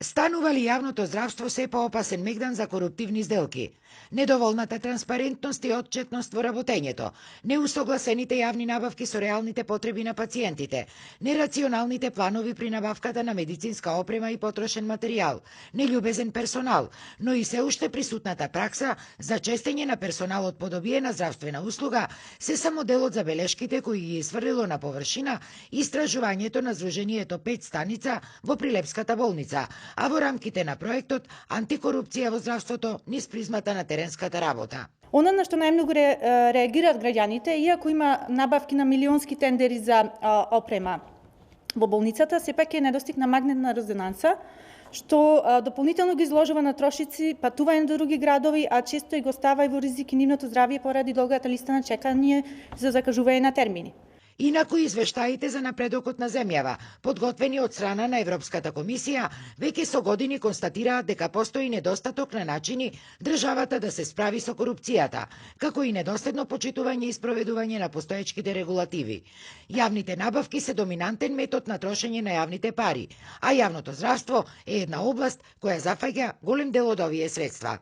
Станува ли јавното здравство се поопасен мегдан за коруптивни сделки? Недоволната транспарентност и отчетност во работењето, неусогласените јавни набавки со реалните потреби на пациентите, нерационалните планови при набавката на медицинска опрема и потрошен материјал, нељубезен персонал, но и се уште присутната пракса за честење на персоналот по добиена здравствена услуга се само дел од забелешките кои ги изврлило на површина истражувањето на Сдруженијето 5 станица во Прилепската болница, а во рамките на проектот Антикорупција во здравството низ призмата на теренската работа. Она на што најмногу реагираат граѓаните, иако има набавки на милионски тендери за опрема во болницата, сепак е недостиг на магнетна резонанса, што дополнително ги изложува на трошици патување до други градови, а често и го става и во ризик и нивното здравје поради долгата листа на чекање за закажување на термини. Инаку извештаите за напредокот на земјава, подготвени од страна на Европската комисија, веќе со години констатираат дека постои недостаток на начини државата да се справи со корупцијата, како и недоследно почитување и спроведување на постоечките регулативи. Јавните набавки се доминантен метод на трошење на јавните пари, а јавното здравство е една област која зафаќа голем дел од овие средства.